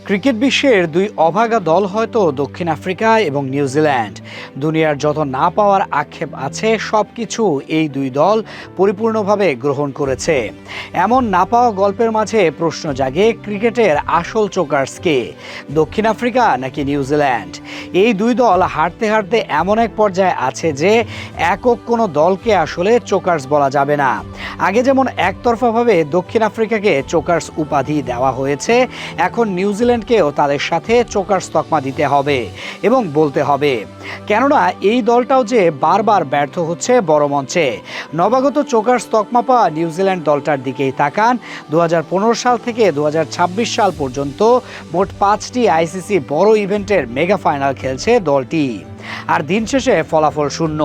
Cricket বিশ্বের দুই অভাগা দল হয়তো দক্ষিণ আফ্রিকা এবং নিউজিল্যান্ড। দুনিয়ার যত না পাওয়ার আক্ষেপ আছে সবকিছু এই দুই দল পরিপূর্ণভাবে গ্রহণ করেছে। এমন না পাওয়া গল্পের মাঝে প্রশ্ন জাগে, ক্রিকেটের আসল চোকার্স কে, দক্ষিণ আফ্রিকা নাকি নিউজিল্যান্ড? এই দুই দল হারতে হারতে এমন এক পর্যায়ে আছে যে একক কোনো দলকে আসলে চোকার্স বলা যাবে না। আগে যেমন একতরফাভাবে দক্ষিণ আফ্রিকাকে চোকার্স উপাধি দেওয়া হয়েছে, এখন নিউজিল্যান্ডকেও তাদের সাথে চোকার্স তকমা দিতে হবে এবং বলতে হবে। কেননা এই দলটাও যে বারবার ব্যর্থ হচ্ছে বড় মঞ্চে। নবাগত চোকার্স তকমা পাওয়া নিউজিল্যান্ড দলটার দিকেই তাকান। 2015 সাল থেকে 2026 সাল পর্যন্ত মোট 5টি আইসিসি বড় ইভেন্টের মেগা ফাইনাল খেলছে দলটি, আর দিন শেষে ফলাফল শূন্য।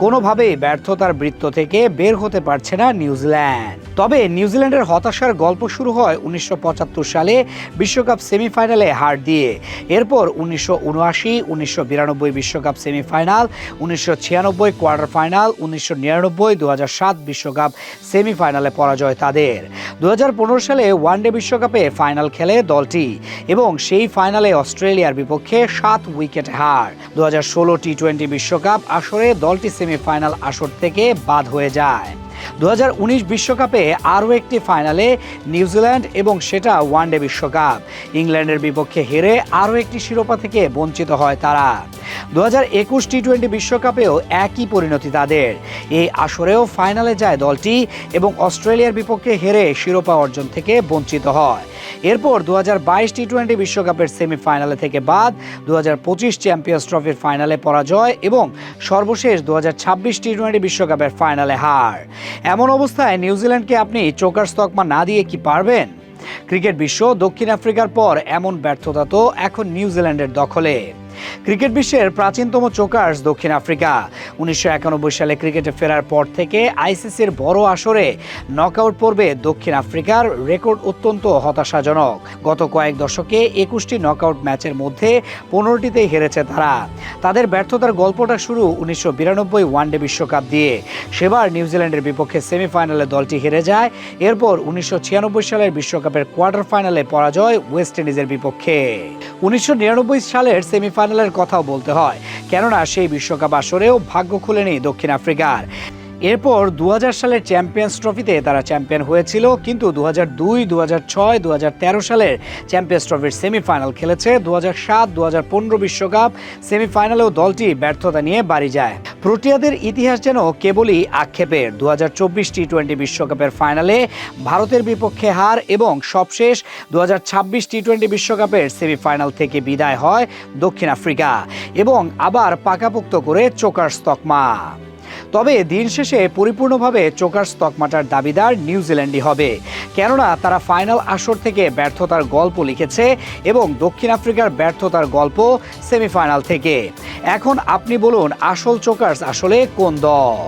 কোনোভাবেই ব্যর্থতার বৃত্ত থেকে বের হতে পারছে না নিউজিল্যান্ড। তবে নিউজিল্যান্ডের হতাশার গল্প শুরু হয় 1975 সালে বিশ্বকাপ সেমিফাইনালে হার দিয়ে। এরপর 1979, 1992 বিশ্বকাপ সেমিফাইনাল, 1996 কোয়ার্টার ফাইনাল, 1999, 2007 বিশ্বকাপ সেমিফাইনালে পরাজয় তাদের। 2015 সালে ওয়ানডে বিশ্বকাপে ফাইনাল খেলে দলটি এবং সেই ফাইনালে অস্ট্রেলিয়ার বিপক্ষে 7 উইকেট হার। 2016 টি-20 বিশ্বকাপ আসরে দলটি সেমিফাইনাল আসর থেকে বাদ হয়ে যায়। 2019 বিশ্বকাপে আরও একটি ফাইনালে নিউজিল্যান্ড, এবং সেটা ওয়ানডে বিশ্বকাপ। ইংল্যান্ডের বিপক্ষে হেরে আরও একটি শিরোপা থেকে বঞ্চিত হয় তারা। 2021 টি-20 বিশ্বকাপেও একই পরিণতি তাদের। এই আসরেও ফাইনালে যায় দলটি এবং অস্ট্রেলিয়ার বিপক্ষে হেরে শিরোপা অর্জন থেকে বঞ্চিত হয়। এরপর 2022 টি-20 বিশ্বকাপের সেমিফাইনালে থেকে বাদ, 2025 চ্যাম্পিয়ন্স ট্রফির ফাইনালে পরাজয় এবং সর্বশেষ 2026 টি-20 বিশ্বকাপের ফাইনালে হার। এমন অবস্থায় নিউজিল্যান্ডকে আপনি চোকার্স তকমা না দিয়ে কি পারবেন? ক্রিকেট বিশ্ব দক্ষিণ আফ্রিকার পর এমন ব্যর্থতা তো এখন নিউজিল্যান্ডের দখলে। ক্রিকেট বিশ্বের প্রাচীনতম চোকার্স দক্ষিণ আফ্রিকা। 1991 সালে ক্রিকেটে ফেরার পর থেকে আইসিসির বড় আসরে নকআউট পর্বে দক্ষিণ আফ্রিকার রেকর্ড অত্যন্ত হতাশাজনক। গত কয়েক দশকে 21টি নকআউট ম্যাচের মধ্যে 15টিতেই হেরেছে তারা। তাদের ব্যর্থতার গল্পটা শুরু 1992 ওয়ানডে বিশ্বকাপ দিয়ে। সেবার নিউজিল্যান্ডের বিপক্ষে সেমিফাইনালে দলটি হেরে যায়। এরপর 1996 সালের বিশ্বকাপের কোয়ার্টার ফাইনালে পরাজয় ওয়েস্ট ইন্ডিজের বিপক্ষে। 1999 সালের সেমিফাইনালের কথাও বলতে হয়, কেননা সেই বিশ্বকাপ আসরেও ভাগ্য খুলেনি দক্ষিণ আফ্রিকার। এরপর 2000 সালের চ্যাম্পিয়ন্স ট্রফিতে তারা চ্যাম্পিয়ন হয়েছিল, কিন্তু 2002, 2006, 2013 সালের চ্যাম্পিয়ন্স ট্রফির সেমিফাইনাল খেলেছে। 2007, 2015 বিশ্বকাপ সেমিফাইনালেও দলটি ব্যর্থতা নিয়ে বাড়ি যায়। প্রোটিয়াদের ইতিহাস যেন কেবলই আক্ষেপের। 2024 টি-20 বিশ্বকাপের ফাইনালে ভারতের বিপক্ষে হার এবং সবশেষ 2026 টি-20 বিশ্বকাপের সেমিফাইনাল থেকে বিদায় হয় দক্ষিণ আফ্রিকা এবং আবার পাকাপোক্ত করে চোকার্স তকমা। তবে দিন শেষে পরিপূর্ণভাবে চোকার্স তকমাটার দাবিদার নিউজিল্যান্ডই হবে, কেননা তারা ফাইনাল আসর থেকে ব্যর্থতার গল্প লিখেছে এবং দক্ষিণ আফ্রিকার ব্যর্থতার গল্প সেমিফাইনাল থেকে। এখন আপনি বলুন, আসল চোকার্স আসলে কোন দল?